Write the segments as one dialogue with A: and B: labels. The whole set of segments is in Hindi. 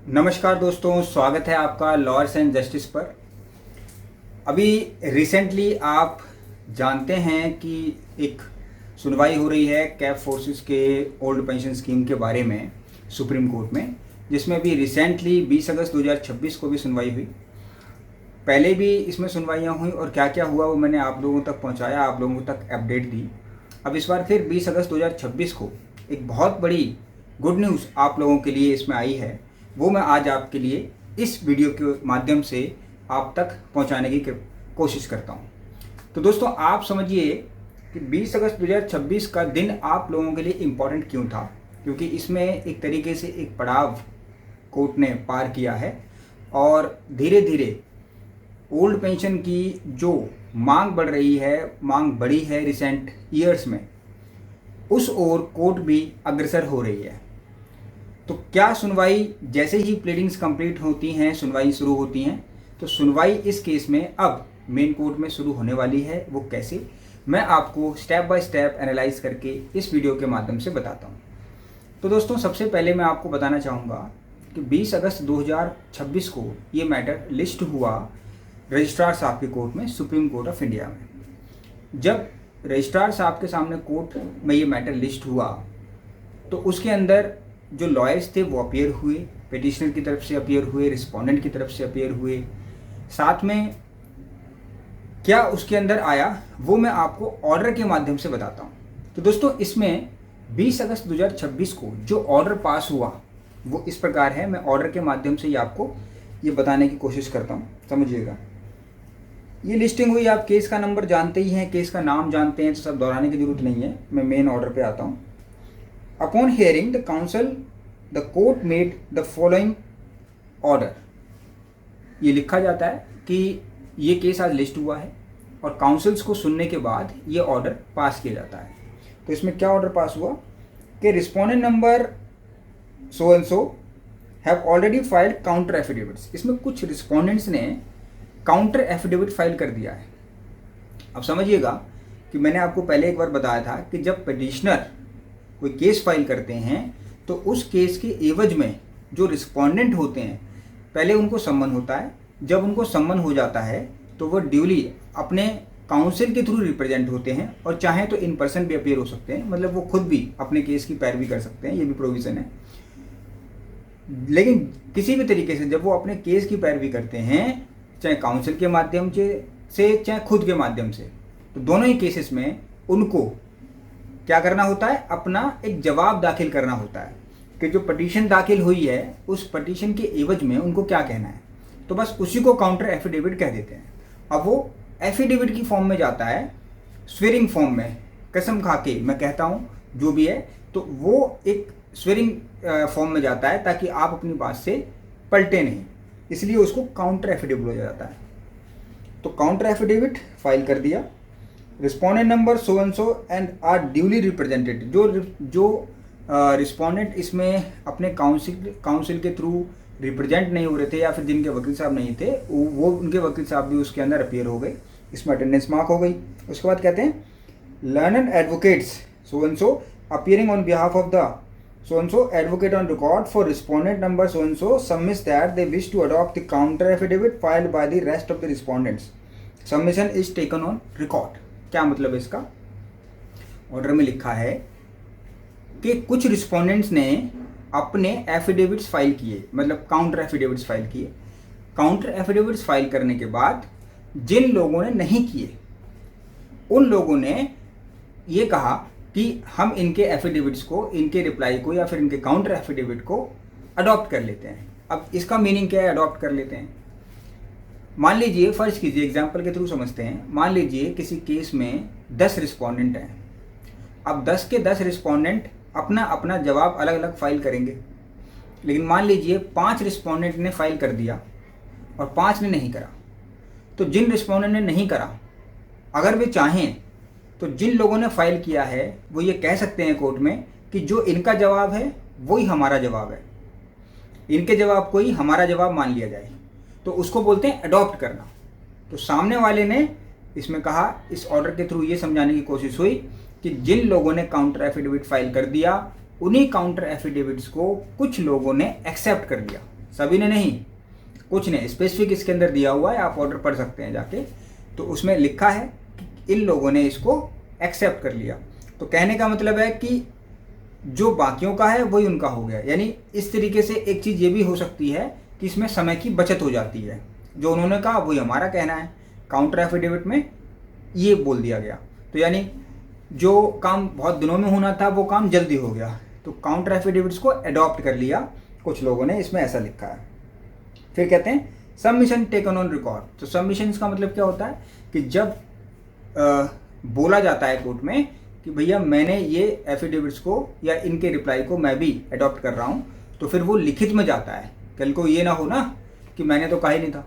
A: नमस्कार दोस्तों, स्वागत है आपका लॉयर्स एंड जस्टिस पर। अभी रिसेंटली आप जानते हैं कि एक सुनवाई हो रही है कैब फोर्सेस के ओल्ड पेंशन स्कीम के बारे में सुप्रीम कोर्ट में, जिसमें भी रिसेंटली 20 अगस्त 2026 को भी सुनवाई हुई। पहले भी इसमें सुनवाइयाँ हुई और क्या क्या हुआ वो मैंने आप लोगों तक पहुँचाया, आप लोगों तक अपडेट दी। अब इस बार फिर 20 अगस्त 2026 को एक बहुत बड़ी गुड न्यूज़ आप लोगों के लिए इसमें आई है, वो मैं आज आपके लिए इस वीडियो के माध्यम से आप तक पहुंचाने की कोशिश करता हूं। तो दोस्तों, आप समझिए कि 20 अगस्त 2026 का दिन आप लोगों के लिए इम्पॉर्टेंट क्यों था, क्योंकि इसमें एक तरीके से एक पड़ाव कोर्ट ने पार किया है और धीरे धीरे ओल्ड पेंशन की जो मांग बढ़ रही है, मांग बढ़ी है रिसेंट ईयर्स में, उस ओर कोर्ट भी अग्रसर हो रही है। तो क्या सुनवाई जैसे ही प्लीडिंग्स कंप्लीट होती हैं, सुनवाई शुरू होती हैं, तो सुनवाई इस केस में अब मेन कोर्ट में शुरू होने वाली है। वो कैसे, मैं आपको स्टेप बाय स्टेप एनालाइज करके इस वीडियो के माध्यम से बताता हूँ। तो दोस्तों, सबसे पहले मैं आपको बताना चाहूँगा कि 20 अगस्त 2026 को ये मैटर लिस्ट हुआ रजिस्ट्रार साहब की कोर्ट में, सुप्रीम कोर्ट ऑफ इंडिया में। जब रजिस्ट्रार साहब के सामने कोर्ट में ये मैटर लिस्ट हुआ तो उसके अंदर जो लॉयर्स थे वो अपीयर हुए, पिटिशनर की तरफ से अपीयर हुए, रिस्पोंडेंट की तरफ से अपीयर हुए। साथ में क्या उसके अंदर आया वो मैं आपको ऑर्डर के माध्यम से बताता हूँ। तो दोस्तों, इसमें 20 अगस्त 2026 को जो ऑर्डर पास हुआ वो इस प्रकार है। मैं ऑर्डर के माध्यम से ही आपको ये बताने की कोशिश करता हूँ, समझिएगा। ये लिस्टिंग हुई, आप केस का नंबर जानते ही हैं, केस का नाम जानते हैं, तो सब दोहराने की जरूरत नहीं है। मैं मेन ऑर्डर पे आता हूँ। Upon hearing the counsel, the court made the following order। ये लिखा जाता है कि ये केस आज लिस्ट हुआ है और काउंसिल्स को सुनने के बाद ये ऑर्डर पास किया जाता है। तो इसमें क्या ऑर्डर पास हुआ कि respondent number so and so have already filed counter affidavits. इसमें कुछ रिस्पोंडेंट्स ने काउंटर एफिडेविट फाइल कर दिया है। अब समझिएगा कि मैंने आपको पहले एक बार बताया था कि जब पिटिशनर कोई केस फाइल करते हैं तो उस केस के एवज में जो रिस्पोंडेंट होते हैं, पहले उनको सम्मन होता है। जब उनको सम्मन हो जाता है तो वो ड्यूली अपने काउंसिल के थ्रू रिप्रेजेंट होते हैं और चाहे तो इन पर्सन भी अपीयर हो सकते हैं, मतलब वो खुद भी अपने केस की पैरवी कर सकते हैं, ये भी प्रोविज़न है। लेकिन किसी भी तरीके से जब वो अपने केस की पैरवी करते हैं, चाहे काउंसिल के माध्यम से चाहे खुद के माध्यम से, तो दोनों ही केसेस में उनको क्या करना होता है, अपना एक जवाब दाखिल करना होता है कि जो पिटीशन दाखिल हुई है उस पिटीशन के एवज में उनको क्या कहना है। तो बस उसी को काउंटर एफिडेविट कह देते हैं। अब वो एफिडेविट की फॉर्म में जाता है, स्वेरिंग फॉर्म में, कसम खा के मैं कहता हूँ जो भी है, तो वो एक स्वेरिंग फॉर्म में जाता है ताकि आप अपनी बात से पलटे नहीं, इसलिए उसको काउंटर एफिडेविट हो जाता है। तो काउंटर एफिडेविट फाइल कर दिया, respondent number so and so and are duly represented. जो रिस्पोंडेंट इसमें अपने काउंसिल के थ्रू रिप्रेजेंट नहीं हो रहे थे या फिर जिनके वकील साहब नहीं थे, वो उनके वकील साहब भी उसके अंदर अपीयर हो गए, इसमें अटेंडेंस मार्क हो गई। उसके बाद कहते हैं learned advocates so and so appearing on behalf of the so and so advocate on record for respondent number so and so submits that they wish to adopt the counter affidavit filed by the rest of the respondents. Submission is taken on record। क्या मतलब है इसका? ऑर्डर में लिखा है कि कुछ रिस्पोंडेंट्स ने अपने एफिडेविट्स फाइल किए, मतलब काउंटर एफिडेविट्स फाइल किए। काउंटर एफिडेविट्स फाइल करने के बाद जिन लोगों ने नहीं किए, उन लोगों ने ये कहा कि हम इनके एफिडेविट्स को, इनके रिप्लाई को या फिर इनके काउंटर एफिडेविट को अडॉप्ट कर लेते हैं। अब इसका मीनिंग क्या है, अडॉप्ट कर लेते हैं? मान लीजिए, फर्ज कीजिए, एग्जांपल के थ्रू समझते हैं। मान लीजिए किसी केस में 10 रिस्पोंडेंट हैं। अब 10 के 10 रिस्पोंडेंट अपना अपना जवाब अलग अलग फाइल करेंगे, लेकिन मान लीजिए 5 रिस्पोंडेंट ने फाइल कर दिया और 5 ने नहीं करा। तो जिन रिस्पोंडेंट ने नहीं करा, अगर वे चाहें तो जिन लोगों ने फाइल किया है वो ये कह सकते हैं कोर्ट में कि जो इनका जवाब है वही हमारा जवाब है, इनके जवाब को ही हमारा जवाब मान लिया जाए। तो उसको बोलते हैं अडॉप्ट करना। तो सामने वाले ने इसमें कहा, इस ऑर्डर के थ्रू ये समझाने की कोशिश हुई कि जिन लोगों ने काउंटर एफिडेविट फाइल कर दिया, उन्हीं काउंटर एफिडेविट्स को कुछ लोगों ने एक्सेप्ट कर लिया। सभी ने नहीं, कुछ ने स्पेसिफिक इसके अंदर दिया हुआ है, आप ऑर्डर पढ़ सकते हैं जाके। तो उसमें लिखा है कि इन लोगों ने इसको एक्सेप्ट कर लिया। तो कहने का मतलब है कि जो बाकियों का है वही उनका हो गया। यानी इस तरीके से एक चीज़ ये भी हो सकती है कि इसमें समय की बचत हो जाती है। जो उन्होंने कहा वही हमारा कहना है, काउंटर एफिडेविट में ये बोल दिया गया। तो यानी जो काम बहुत दिनों में होना था वो काम जल्दी हो गया। तो काउंटर एफिडेविट्स को अडॉप्ट कर लिया कुछ लोगों ने, इसमें ऐसा लिखा है। फिर कहते हैं सबमिशन टेकन ऑन रिकॉर्ड। तो सबमिशन का मतलब क्या होता है कि जब बोला जाता है कोर्ट में कि भैया मैंने ये एफिडेविट्स को या इनके रिप्लाई को मैं भी अडॉप्ट कर रहा हूँ, तो फिर वो लिखित में जाता है। कल को ये ना हो ना कि मैंने तो कहा ही नहीं था।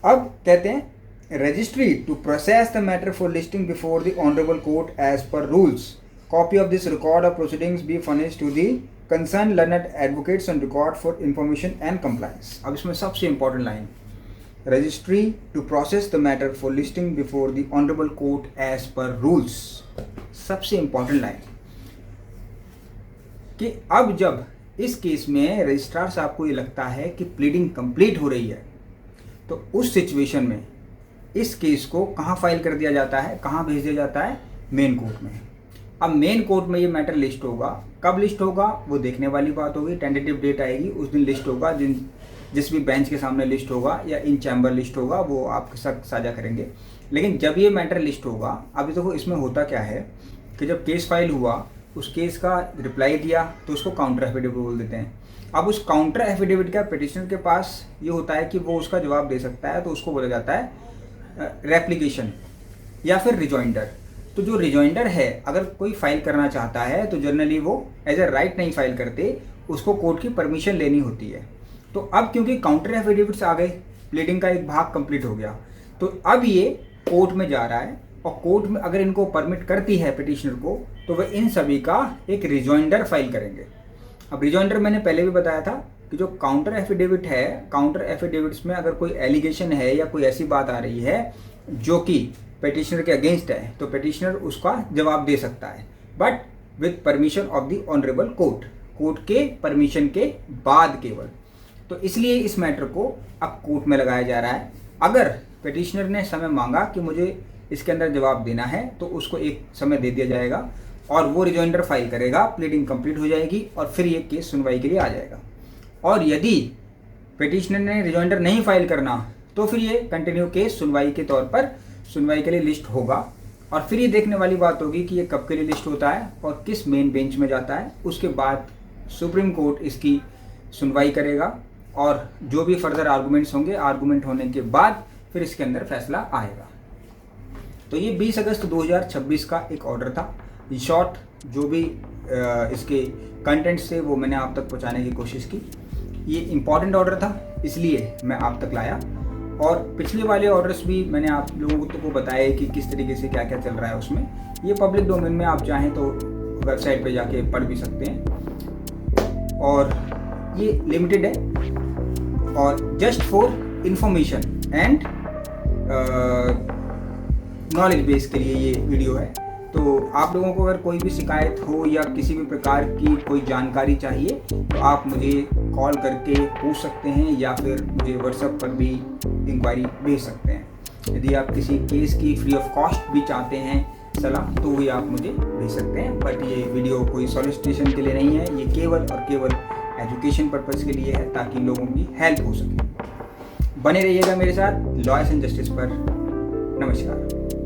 A: अब कहते हैं registry to process the matter for listing before the honourable court as per rules, copy of this record of proceedings be furnished to the concern learned advocates on record for information and compliance. अब इसमें सबसे important line, registry to process the matter for listing before the honourable court as per rules. सबसे इंपॉर्टेंट लाइन कि अब जब इस केस में रजिस्ट्रार साहब को ये लगता है कि प्लीडिंग कंप्लीट हो रही है, तो उस सिचुएशन में इस केस को कहाँ फाइल कर दिया जाता है, कहाँ भेज दिया जाता है, मेन कोर्ट में। अब मेन कोर्ट में ये मैटर लिस्ट होगा। कब लिस्ट होगा वो देखने वाली बात होगी। टेंटेटिव डेट आएगी, उस दिन लिस्ट होगा। जिस भी बेंच के सामने लिस्ट होगा या इन चैम्बर लिस्ट होगा वो आपके साथ साझा करेंगे। लेकिन जब ये मैटर लिस्ट होगा, अभी देखो इसमें होता क्या है कि जब केस फाइल हुआ, उस केस का रिप्लाई दिया तो उसको काउंटर एफिडेविट बोल देते हैं। अब उस काउंटर एफिडेविट का पिटिशनर के पास ये होता है कि वो उसका जवाब दे सकता है, तो उसको बोला जाता है रेप्लिकेशन या फिर रिजॉइंडर। तो जो रिजॉइंडर है अगर कोई फाइल करना चाहता है तो जनरली वो एज ए राइट नहीं फाइल करते, उसको कोर्ट की परमिशन लेनी होती है। तो अब क्योंकि काउंटर एफिडेविट्स आ गए, प्लीडिंग का एक भाग कंप्लीट हो गया, तो अब ये कोर्ट में जा रहा है और कोर्ट में अगर इनको परमिट करती है पिटिशनर को, तो वह इन सभी का एक रिजॉइंडर फाइल करेंगे। अब रिजॉइंडर मैंने पहले भी बताया था कि जो काउंटर एफिडेविट है, काउंटर एफिडेविट्स में अगर कोई एलिगेशन है या कोई ऐसी बात आ रही है जो कि पिटिशनर के अगेंस्ट है, तो पिटिशनर उसका जवाब दे सकता है, but with permission of the honourable court, court के परमिशन के बाद केवल। तो इसलिए इस मैटर को अब कोर्ट में लगाया जा रहा है। अगर पिटिशनर ने समय मांगा कि मुझे इसके अंदर जवाब देना है, तो उसको एक समय दे दिया जाएगा और वो रिजॉइंडर फाइल करेगा, प्लीडिंग कंप्लीट हो जाएगी और फिर ये केस सुनवाई के लिए आ जाएगा। और यदि पिटिशनर ने रिजॉइंडर नहीं फाइल करना, तो फिर ये कंटिन्यू केस सुनवाई के तौर पर सुनवाई के लिए लिस्ट होगा। और फिर ये देखने वाली बात होगी कि ये कब के लिए लिस्ट होता है और किस मेन बेंच में जाता है। उसके बाद सुप्रीम कोर्ट इसकी सुनवाई करेगा और जो भी फर्दर आर्गूमेंट्स होंगे, आर्गूमेंट होने के बाद फिर इसके अंदर फैसला आएगा। तो ये 20 अगस्त 2026 का एक ऑर्डर था। इन शॉर्ट जो भी इसके कंटेंट्स थे वो मैंने आप तक पहुंचाने की कोशिश की। ये इम्पॉर्टेंट ऑर्डर था, इसलिए मैं आप तक लाया। और पिछले वाले ऑर्डर्स भी मैंने आप लोगों को बताया कि किस तरीके से क्या क्या चल रहा है उसमें। ये पब्लिक डोमेन में आप चाहें तो वेबसाइट पे जाके पढ़ भी सकते हैं। और ये लिमिटेड है और just for information and knowledge base के लिए ये वीडियो है। तो आप लोगों को अगर कोई भी शिकायत हो या किसी भी प्रकार की कोई जानकारी चाहिए तो आप मुझे कॉल करके पूछ सकते हैं या फिर मुझे व्हाट्सएप पर भी इंक्वायरी भेज सकते हैं। यदि आप किसी केस की फ्री ऑफ कॉस्ट भी चाहते हैं सलाह, तो भी आप मुझे भेज सकते हैं। बट ये वीडियो कोई सॉलिसिटेशन के लिए नहीं है, ये केवल और केवल एजुकेशन पर्पज़ के लिए है ताकि लोगों की हेल्प हो सके। बने रहिएगा मेरे साथ लॉयर्स एंड जस्टिस पर। नमस्कार।